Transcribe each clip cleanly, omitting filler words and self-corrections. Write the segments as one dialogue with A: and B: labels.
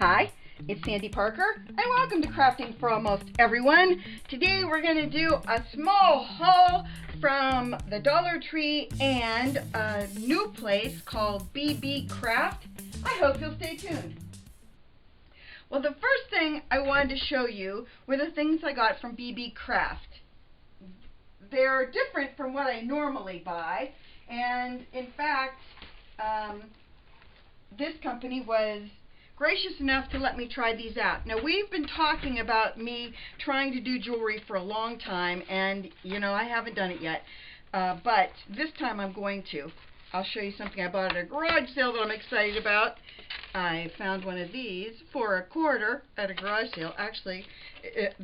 A: Hi, it's Sandy Parker, and welcome to Crafting for Almost Everyone. Today we're going to do a small haul from the Dollar Tree and a new place called BeeBee Craft. I hope you'll stay tuned. Well, the first thing I wanted to show you were the things I got from BeeBee Craft. They're different from what I normally buy, and in fact, this company was gracious enough to let me try these out. Now, we've been talking about me trying to do jewelry for a long time, and you know, I haven't done it yet, but this time I'm going to. I'll show you something I bought at a garage sale that I'm excited about. I found one of these for $1 at a garage sale. Actually,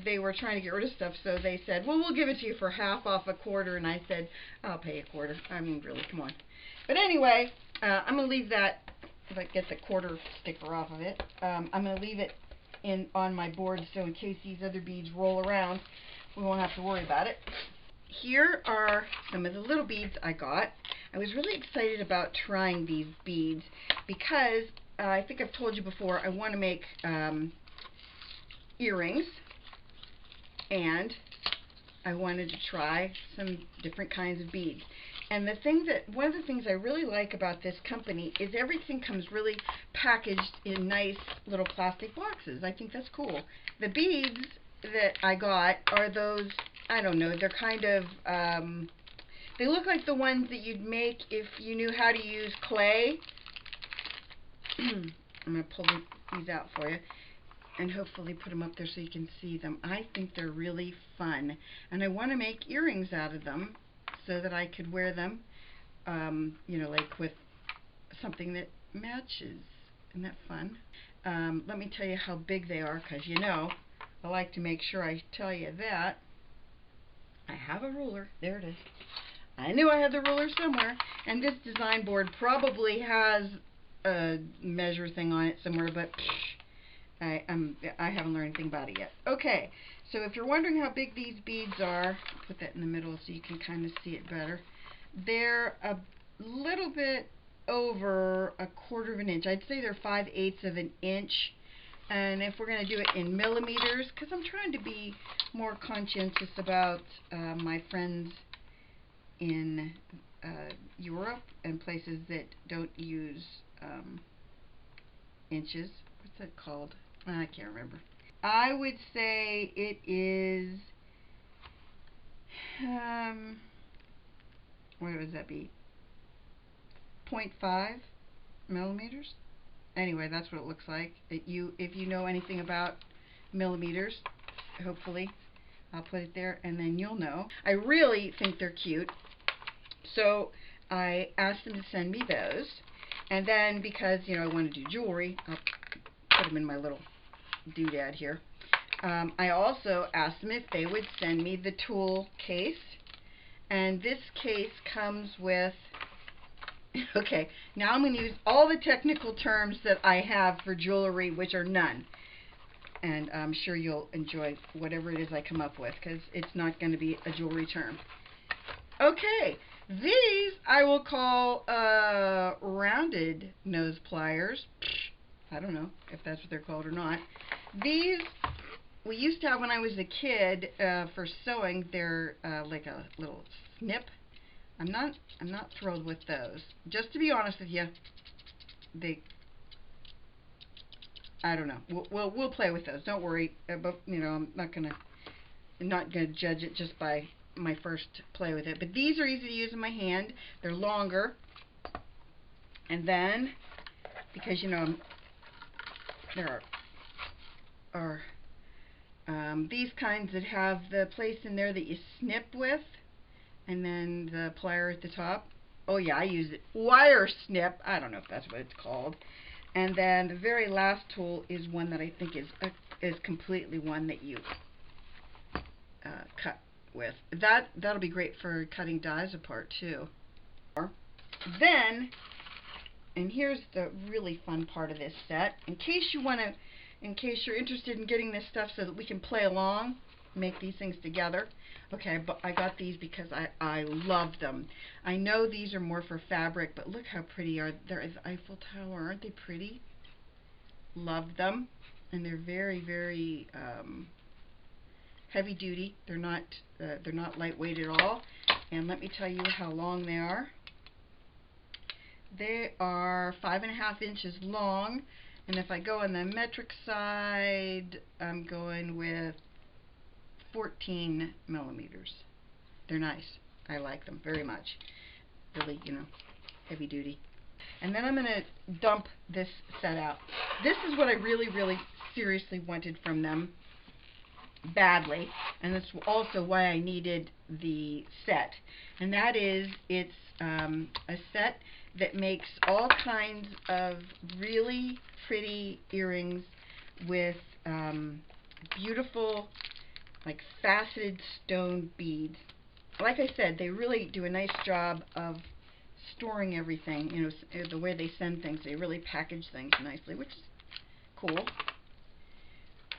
A: they were trying to get rid of stuff, so they said, well, we'll give it to you for half off $1, and I said, I'll pay $1. I mean, really, come on. But anyway, I'm going to leave that, if I get the quarter sticker off of it, I'm going to leave it on my board, so in case these other beads roll around, we won't have to worry about it. Here are some of the little beads I got. I was really excited about trying these beads because I think I've told you before, I want to make earrings, and I wanted to try some different kinds of beads. And one of the things I really like about this company is everything comes really packaged in nice little plastic boxes. I think that's cool. The beads that I got are those, I don't know, they're kind of, they look like the ones that you'd make if you knew how to use clay. I'm going to pull these out for you and hopefully put them up there so you can see them. I think they're really fun, and I want to make earrings out of them so that I could wear them, you know, like with something that matches. Isn't that fun? Let me tell you how big they are, because you know, I like to make sure I tell you that. I have a ruler. There it is. I knew I had the ruler somewhere, and this design board probably has a measure thing on it somewhere, but I haven't learned anything about it yet. Okay, so if you're wondering how big these beads are, put that in the middle so you can kind of see it better. They're a little bit over 1/4 of an inch. I'd say they're 5/8 of an inch. And if we're going to do it in millimeters, because I'm trying to be more conscientious about my friends in Europe and places that don't use inches. What's that called? I can't remember. I would say it is, what would that be? 0.5 millimeters? Anyway, that's what it looks like. If you know anything about millimeters, hopefully I'll put it there and then you'll know. I really think they're cute, so I asked them to send me those, and then because, you know, I want to do jewelry, I'll put them in my little doodad here. I also asked them if they would send me the tool case, and this case comes with, okay, now I'm going to use all the technical terms that I have for jewelry, which are none. And I'm sure you'll enjoy whatever it is I come up with, because it's not going to be a jewelry term. Okay, these I will call rounded nose pliers. I don't know if that's what they're called or not. These we used to have when I was a kid for sewing. They're like a little snip. I'm not thrilled with those. Just to be honest with you, I don't know. We'll play with those. Don't worry. But you know, I'm not gonna judge it just by my first play with it. But these are easy to use in my hand. They're longer, and then because you know there are these kinds that have the place in there that you snip with, and then the plier at the top. Oh yeah, I use it. Wire snip. I don't know if that's what it's called. And then the very last tool is one that I think is completely one that you cut with. That'll be great for cutting dies apart too. Then, and here's the really fun part of this set. In case you're interested in getting this stuff so that we can play along, make these things together. Okay, but I got these because I love them. I know these are more for fabric, but look how pretty they're the Eiffel Tower. Aren't they pretty? love them, and they're very, very heavy duty. They're not lightweight at all. And let me tell you how long they are. They are 5.5 inches long, and if I go on the metric side, I'm going with 14 millimeters. They're nice. I like them very much. Really, heavy duty. And then I'm going to dump this set out. This is what I really, really seriously wanted from them badly, and that's also why I needed the set. And that is, it's a set that makes all kinds of really pretty earrings with beautiful, like, faceted stone beads. Like I said, they really do a nice job of storing everything. The way they send things, they really package things nicely, which is cool.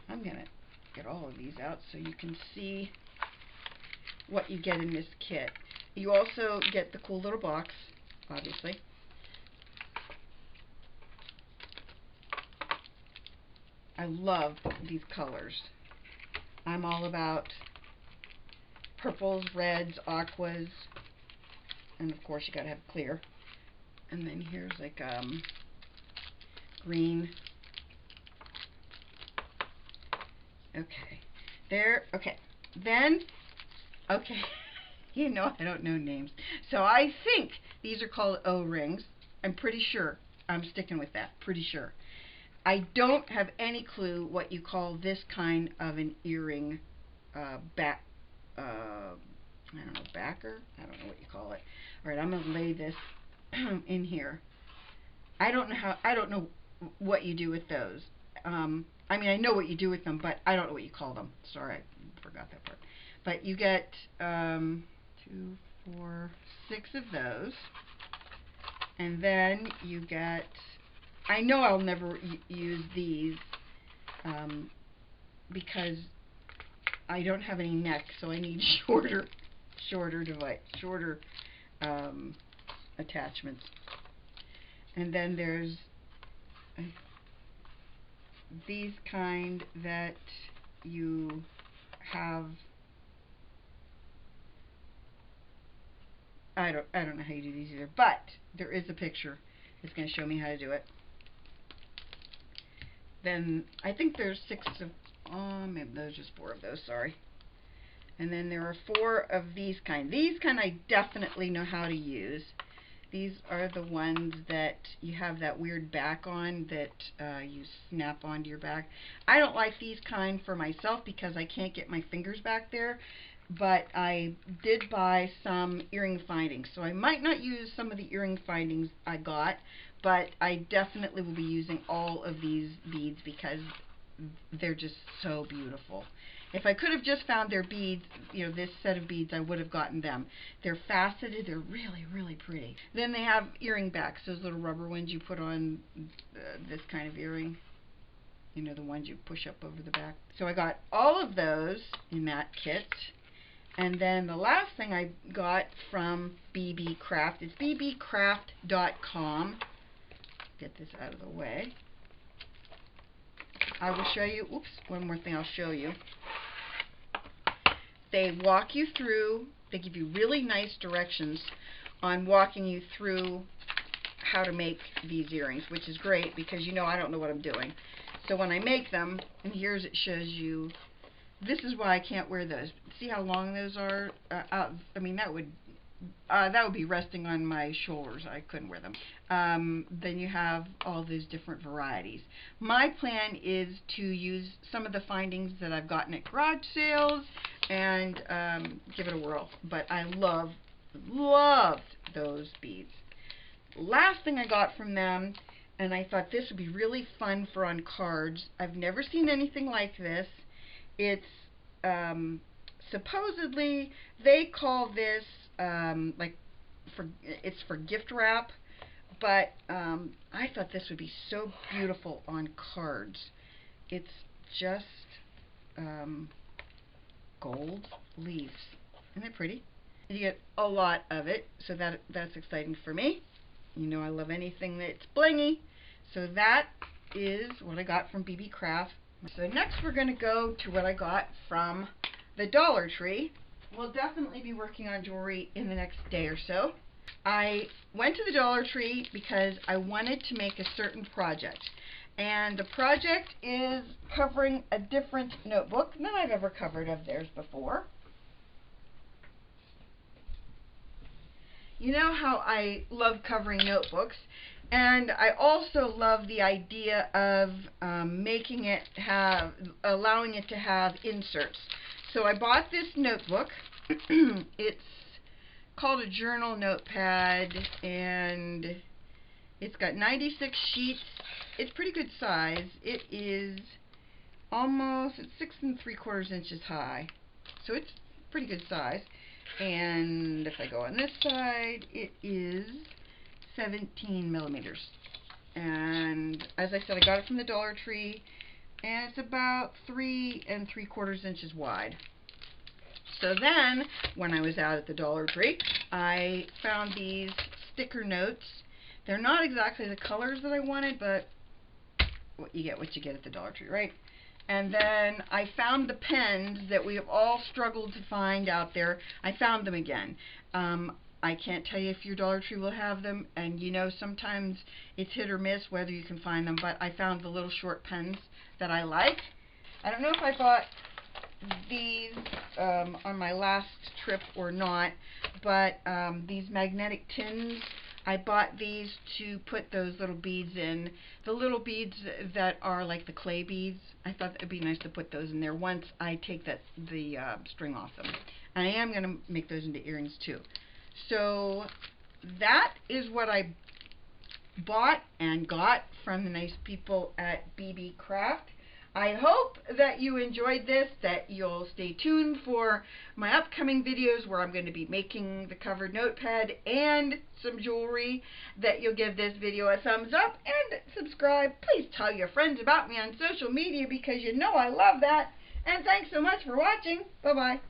A: I'm gonna get all of these out so you can see what you get in this kit. You also get the cool little box, obviously. I love these colors. I'm all about purples, reds, aquas, and of course you gotta have clear. And then here's like green. Okay, there. Okay, then, okay. I don't know names, so I think these are called O-rings. I'm pretty sure. I'm sticking with that. Pretty sure. I don't have any clue what you call this kind of an earring. I don't know, backer? I don't know what you call it. All right, I'm gonna lay this in here. I don't know what you do with those. I mean, I know what you do with them, but I don't know what you call them. Sorry, I forgot that part. But you get 2, 4, 6 of those, and then you get. I know I'll never use these because I don't have any neck, so I need shorter attachments. And then there's these kind that you have. I don't know how you do these either, but there is a picture that's going to show me how to do it. Then I think there's 6 of, maybe there's just 4 of those, sorry. And then there are 4 of these kind. These kind I definitely know how to use. These are the ones that you have that weird back on that you snap onto your back. I don't like these kind for myself because I can't get my fingers back there, but I did buy some earring findings. So I might not use some of the earring findings I got, but I definitely will be using all of these beads because they're just so beautiful. If I could have just found their beads, this set of beads, I would have gotten them. They're faceted. They're really, really pretty. Then they have earring backs, those little rubber ones you put on this kind of earring. The ones you push up over the back. So I got all of those in that kit. And then the last thing I got from BeeBee Craft, it's BeeBeecraft.com. Get this out of the way. I will show you, one more thing I'll show you. They walk you through, they give you really nice directions on walking you through how to make these earrings, which is great because I don't know what I'm doing. So when I make them, and here's it shows you, this is why I can't wear those. See how long those are? I mean, that would be resting on my shoulders. I couldn't wear them. Then you have all these different varieties. My plan is to use some of the findings that I've gotten at garage sales and give it a whirl. But I loved those beads. Last thing I got from them, and I thought this would be really fun for on cards. I've never seen anything like this. It's supposedly they call this it's for gift wrap, but I thought this would be so beautiful on cards. It's just gold leaves. Isn't it pretty? You get a lot of it, so that's exciting for me. I love anything that's blingy, so that is what I got from BeeBee Craft. So next we're going to go to what I got from the Dollar Tree. We'll definitely be working on jewelry in the next day or so. I went to the Dollar Tree because I wanted to make a certain project. And the project is covering a different notebook than I've ever covered of theirs before. You know how I love covering notebooks, and I also love the idea of allowing it to have inserts. So I bought this notebook. It's called a journal notepad, and it's got 96 sheets. It's pretty good size. It is it's 6 3/4 inches high, so it's pretty good size. And if I go on this side, it is 17 millimeters. And as I said, I got it from the Dollar Tree, and it's about 3 3/4 inches wide. So then, when I was out at the Dollar Tree, I found these sticker notes. They're not exactly the colors that I wanted, but what you get at the Dollar Tree, right? And then I found the pens that we have all struggled to find out there. I found them again. I can't tell you if your Dollar Tree will have them, and you know sometimes it's hit or miss whether you can find them, but I found the little short pens that I like. I don't know if I bought these on my last trip or not, but these magnetic tins, I bought these to put those little beads in. The little beads that are like the clay beads, I thought it would be nice to put those in there once I take the string off them. And I am going to make those into earrings too. So that is what I bought and got from the nice people at BeeBee Craft. I hope that you enjoyed this, that you'll stay tuned for my upcoming videos where I'm going to be making the covered notepad and some jewelry, that you'll give this video a thumbs up and subscribe. Please tell your friends about me on social media because you know I love that. And thanks so much for watching. Bye-bye.